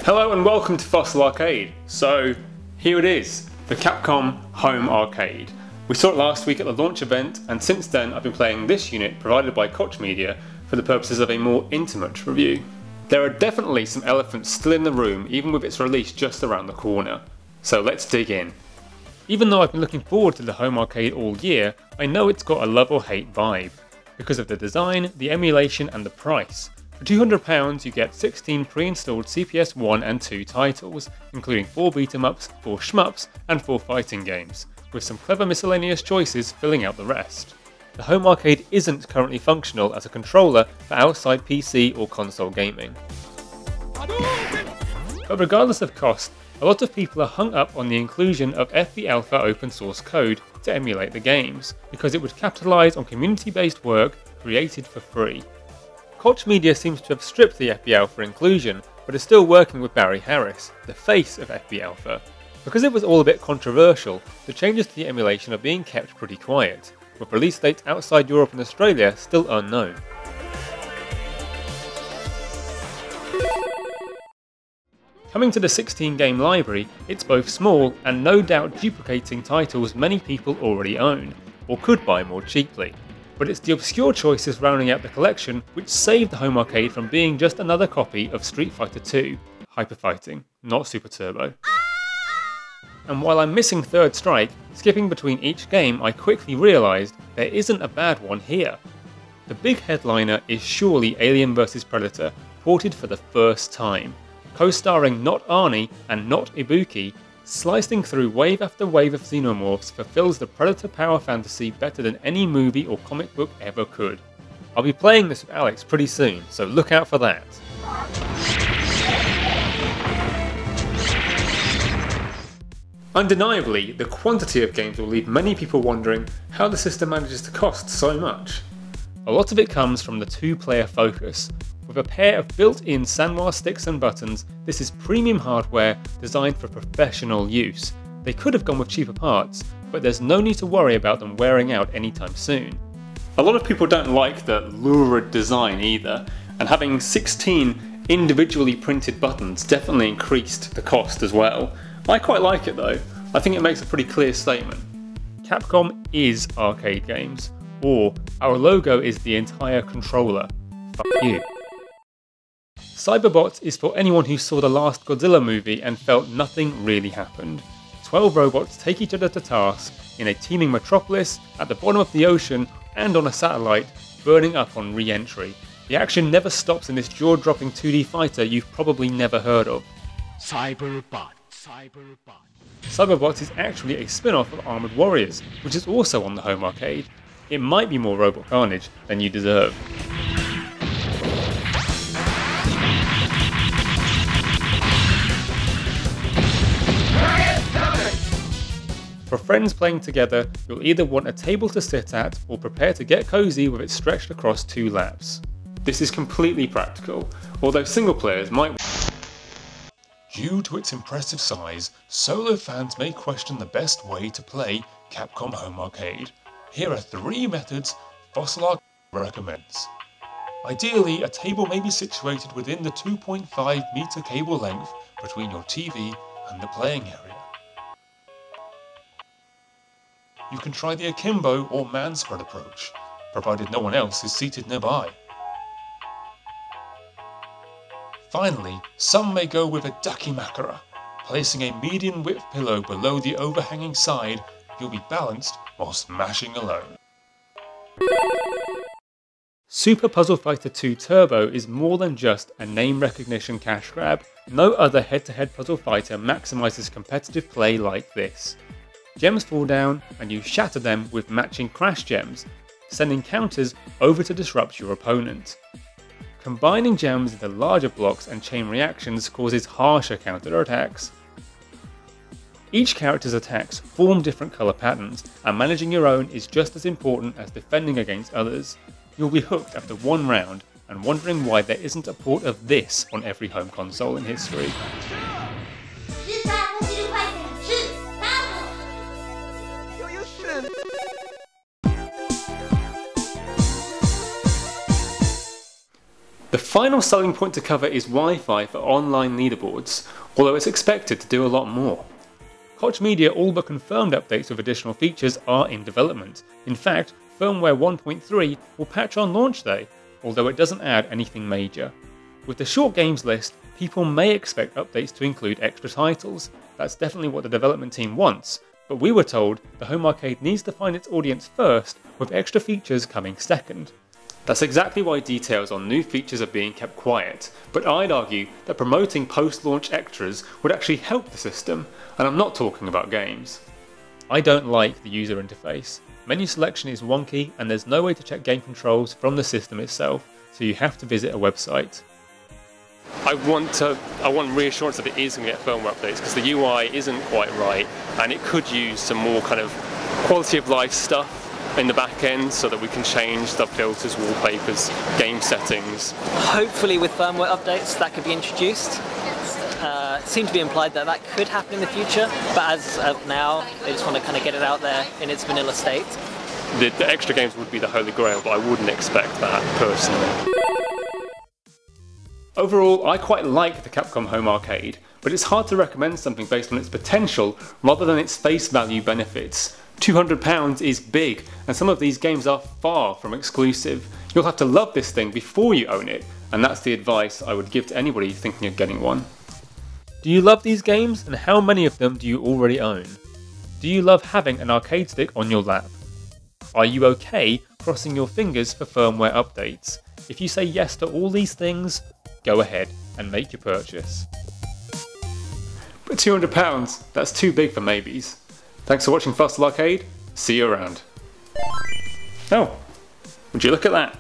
Hello and welcome to Fossil Arcade. So here it is, the Capcom Home Arcade. We saw it last week at the launch event, and since then I've been playing this unit provided by Koch Media for the purposes of a more intimate review. There are definitely some elephants still in the room, even with its release just around the corner. So let's dig in. Even though I've been looking forward to the Home Arcade all year, I know it's got a love or hate vibe. Because of the design, the emulation and the price. For £200 you get 16 pre-installed CPS 1 and 2 titles, including 4 beat-em-ups, 4 shmups and 4 fighting games, with some clever miscellaneous choices filling out the rest. The Home Arcade isn't currently functional as a controller for outside PC or console gaming. But regardless of cost, a lot of people are hung up on the inclusion of FB Alpha open source code to emulate the games, because it would capitalise on community-based work created for free. Koch Media seems to have stripped the FB Alpha inclusion, but is still working with Barry Harris, the face of FB Alpha. Because it was all a bit controversial, the changes to the emulation are being kept pretty quiet, with release dates outside Europe and Australia still unknown. Coming to the 16-game library, it's both small and no doubt duplicating titles many people already own, or could buy more cheaply. But it's the obscure choices rounding out the collection which saved the Home Arcade from being just another copy of Street Fighter 2, Hyper Fighting, not Super Turbo. And while I'm missing Third Strike, skipping between each game I quickly realised there isn't a bad one here. The big headliner is surely Alien vs Predator, ported for the first time. Co-starring not Arnie and not Ibuki, slicing through wave after wave of xenomorphs fulfills the Predator power fantasy better than any movie or comic book ever could. I'll be playing this with Alex pretty soon, so look out for that. Undeniably, the quantity of games will leave many people wondering how the system manages to cost so much. A lot of it comes from the two-player focus. With a pair of built-in Sanwa sticks and buttons, this is premium hardware designed for professional use. They could have gone with cheaper parts, but there's no need to worry about them wearing out anytime soon. A lot of people don't like the lurid design either, and having 16 individually printed buttons definitely increased the cost as well. I quite like it though. I think it makes a pretty clear statement. Capcom is arcade games, or our logo is the entire controller. Fuck you. Cyberbots is for anyone who saw the last Godzilla movie and felt nothing really happened. 12 robots take each other to task in a teeming metropolis, at the bottom of the ocean, and on a satellite, burning up on re-entry. The action never stops in this jaw-dropping 2D fighter you've probably never heard of. Cyberbots is actually a spin-off of Armored Warriors, which is also on the Home Arcade. It might be more robot carnage than you deserve. For friends playing together, you'll either want a table to sit at or prepare to get cozy with it stretched across 2 laps. This is completely practical, although single players might. Due to its impressive size, solo fans may question the best way to play Capcom Home Arcade. Here are 3 methods Fossil Arcade recommends. Ideally, a table may be situated within the 2.5 meter cable length between your TV and the playing area. You can try the AKIMBO or man spread approach, provided no one else is seated nearby. Finally, some may go with a DAKIMAKURA. Placing a medium width pillow below the overhanging side, you'll be balanced while smashing alone. Super Puzzle Fighter 2 Turbo is more than just a name recognition cash grab. No other head-to-head puzzle fighter maximises competitive play like this. Gems fall down and you shatter them with matching crash gems, sending counters over to disrupt your opponent. Combining gems into larger blocks and chain reactions causes harsher counter-attacks. Each character's attacks form different colour patterns, and managing your own is just as important as defending against others. You'll be hooked after 1 round and wondering why there isn't a port of this on every home console in history. The final selling point to cover is Wi-Fi for online leaderboards, although it's expected to do a lot more. Koch Media all but confirmed updates with additional features are in development. In fact, firmware 1.3 will patch on launch day, although it doesn't add anything major. With the short games list, people may expect updates to include extra titles. That's definitely what the development team wants, but we were told the Home Arcade needs to find its audience first, with extra features coming second. That's exactly why details on new features are being kept quiet, but I'd argue that promoting post-launch extras would actually help the system, and I'm not talking about games. I don't like the user interface. Menu selection is wonky and there's no way to check game controls from the system itself, so you have to visit a website. I want reassurance that it is going to get firmware updates, because the UI isn't quite right and it could use some more kind of quality of life stuff in the back end so that we can change the filters, wallpapers, game settings. Hopefully with firmware updates that could be introduced. It seemed to be implied that that could happen in the future, but as of now they just want to kind of get it out there in its vanilla state. The extra games would be the holy grail, but I wouldn't expect that personally. Overall, I quite like the Capcom Home Arcade, but it's hard to recommend something based on its potential rather than its face value benefits. £200 is big, and some of these games are far from exclusive. You'll have to love this thing before you own it, and that's the advice I would give to anybody thinking of getting one. Do you love these games, and how many of them do you already own? Do you love having an arcade stick on your lap? Are you okay crossing your fingers for firmware updates? If you say yes to all these things, go ahead and make your purchase. But £200, that's too big for maybes. Thanks for watching Fossil Arcade, see you around. Oh, would you look at that?